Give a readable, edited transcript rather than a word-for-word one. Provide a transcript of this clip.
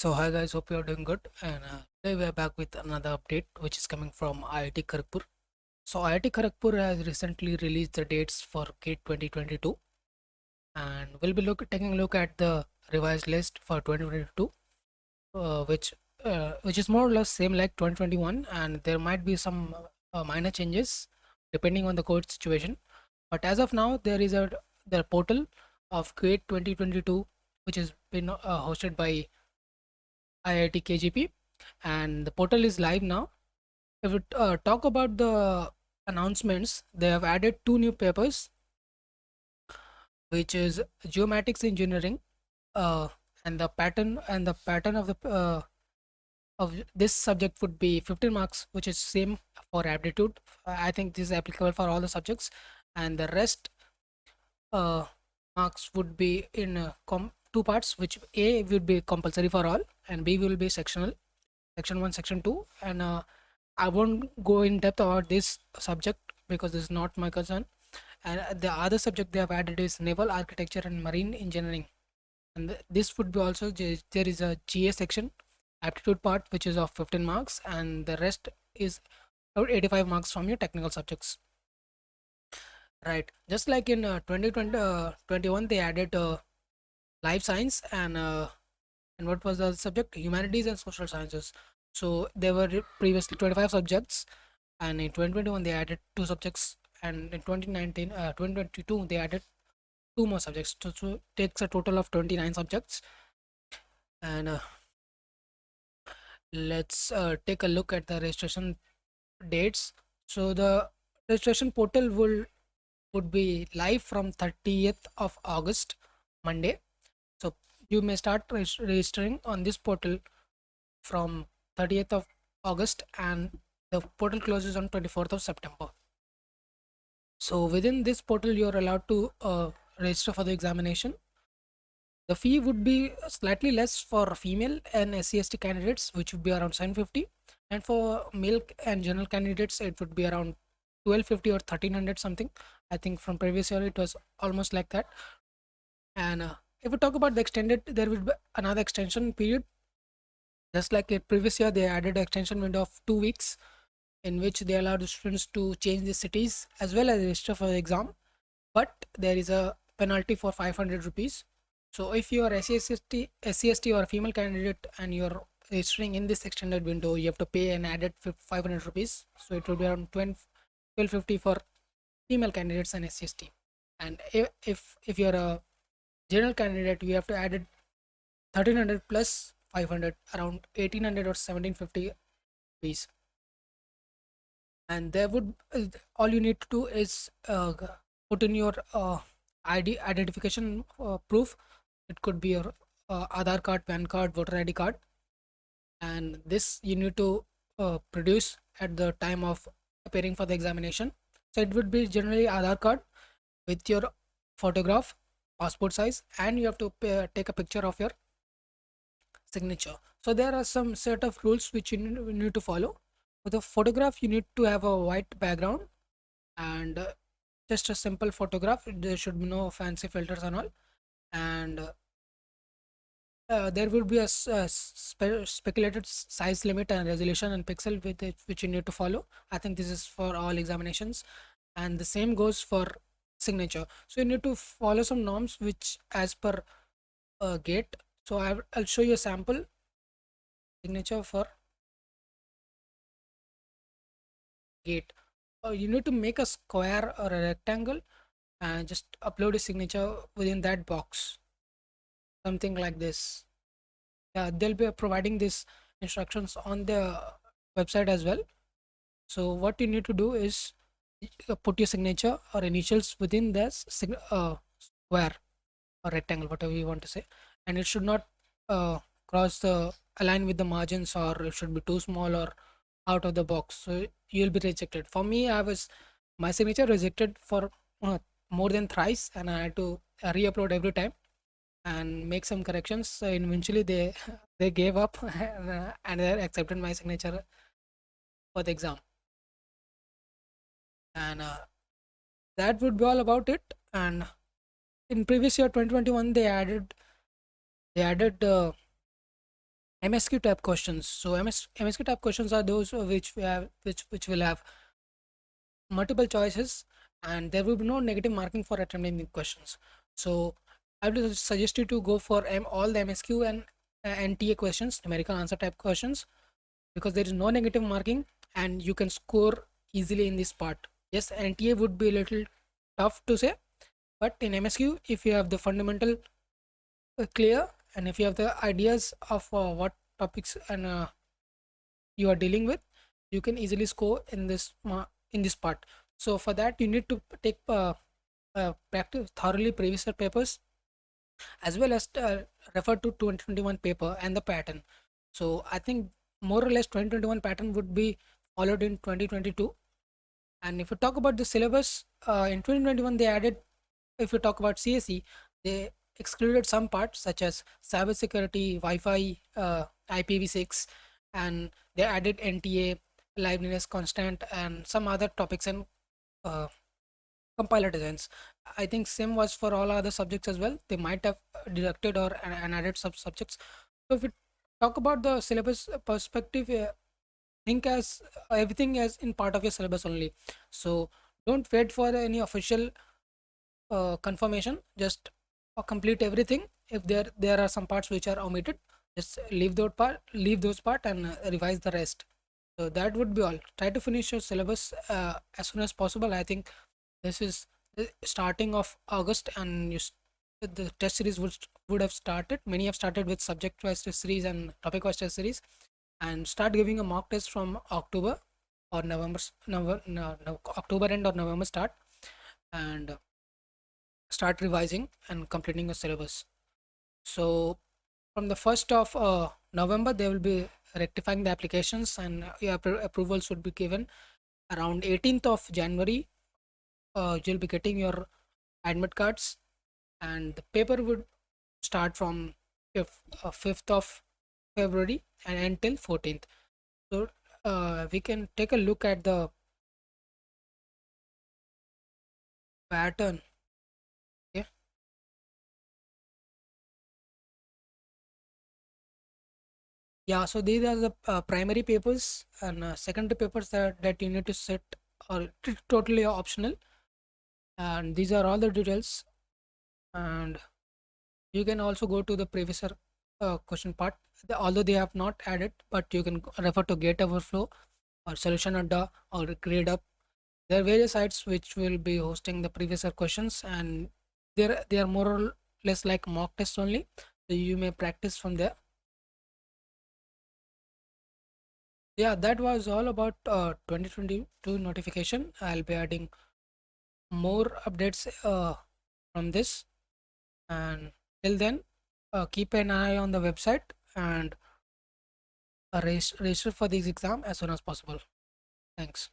So hi guys, hope you're doing good. And today we are back with another update, which is coming from IIT Kharagpur. So IIT Kharagpur has recently released the dates for GATE 2022, and we'll be taking a look at the revised list for 2022, which is more or less same like 2021, and there might be some minor changes depending on the code situation. But as of now, there is a the portal of GATE 2022, which has been hosted by IIT KGP, and the portal is live now. If we talk about the announcements, they have added two new papers, which is geomatics engineering, uh, and the pattern of this subject would be 15 marks, which is same for aptitude. I think this is applicable for all the subjects, and the rest uh, marks would be in two parts, which A will be compulsory for all, and B will be sectional, section 1, section 2, and I won't go in depth about this subject because this is not my concern. And the other subject they have added is naval architecture and marine engineering. And this would be also there is a GA section, aptitude part, which is of 15 marks, and the rest is about 85 marks from your technical subjects. Right. Just like in 2020, 21, they added life science and what was the subject? Humanities and social sciences. So there were previously 25 subjects, and in 2021 they added two subjects, and in 2022 they added two more subjects. So it takes a total of 29 subjects. And let's take a look at the registration dates. So the registration portal would be live from 30th of August, Monday. So you may start registering on this portal from 30th of August, and the portal closes on 24th of September. So within this portal, you're allowed to register for the examination. The fee would be slightly less for female and SC/ST candidates, which would be around 750, and for male and general candidates, it would be around 1250 or 1300 something. I think from previous year it was almost like that. And if we talk about the extended, there will be another extension period. Just like a previous year, they added an extension window of 2 weeks in which they allowed the students to change the cities as well as register for the exam. But there is a penalty for 500 rupees. So if you are SC/ST or female candidate and you're registering in this extended window, you have to pay an added 500 rupees. So it will be around 1250 for female candidates and SC/ST. And if you're a general candidate, you have to add it 1300 plus 500, around 1800 or 1750 rupees. And there would all you need to do is put in your ID identification proof. It could be your Aadhaar card, PAN card, voter ID card, and this you need to produce at the time of appearing for the examination. So it would be generally Aadhaar card with your photograph, passport size, and you have to take a picture of your signature. So there are some set of rules which you need to follow. For the photograph, you need to have a white background and just a simple photograph. There should be no fancy filters and all. And there will be a speculated size limit and resolution and pixel with it, which you need to follow. I think this is for all examinations, and the same goes for signature. So you need to follow some norms which as per GATE. So I'll show you a sample signature for GATE. You need to make a square or a rectangle and just upload a signature within that box, something like this. Yeah, they'll be providing these instructions on the website as well. So what you need to do is put your signature or initials within this square or rectangle, whatever you want to say, and it should not cross the align with the margins, or it should be too small or out of the box. So you'll be rejected. For me, I was my signature rejected for uh, more than thrice, and I had to re-upload every time and make some corrections. So eventually they they gave up and they accepted my signature for the exam. And that would be all about it. And in previous year 2021, they added MSQ type questions. So MSQ type questions are those which we have which will have multiple choices, and there will be no negative marking for attempting the questions. So I would suggest you to go for all the MSQ and NTA questions, numerical answer type questions, because there is no negative marking and you can score easily in this part. Yes, NTA would be a little tough to say, but in MSQ, if you have the fundamental clear, and if you have the ideas of what topics and you are dealing with, you can easily score in in this part. So for that, you need to take practice thoroughly previous year papers, as well as refer to 2021 paper and the pattern. So I think more or less 2021 pattern would be followed in 2022. And if you talk about the syllabus, in 2021 they added, if you talk about CSE, they excluded some parts such as cybersecurity, Wi-Fi, IPv6, and they added NTA, liveliness constant, and some other topics and uh, compiler designs. I think same was for all other subjects as well. They might have deducted or and added sub subjects. So if we talk about the syllabus perspective, think as everything as in part of your syllabus only. So don't wait for any official confirmation. Just complete everything. If there are some parts which are omitted, just leave those part and revise the rest. So that would be all. Try to finish your syllabus as soon as possible. I think this is the starting of August, and the test series would have started. Many have started with subject wise test series and topic wise test series, and start giving a mock test from October or November, no, October end or November start, and start revising and completing the syllabus. So from the 1st of November, they will be rectifying the applications, and your approvals would be given around 18th of January. You'll be getting your admit cards, and the paper would start from 5th of February and until 14th. So we can take a look at the pattern. Okay. Yeah, so these are the primary papers, and secondary papers that you need to set are totally optional, and these are all the details. And you can also go to the previous year question part, although they have not added, but you can refer to Gate Overflow or Solution Adda or GradeUp. There are various sites which will be hosting the previous year questions, and they are more or less like mock tests only. So you may practice from there. Yeah, that was all about 2022 notification. I'll be adding more updates from this, and till then, keep an eye on the website and register for this exam as soon as possible. Thanks.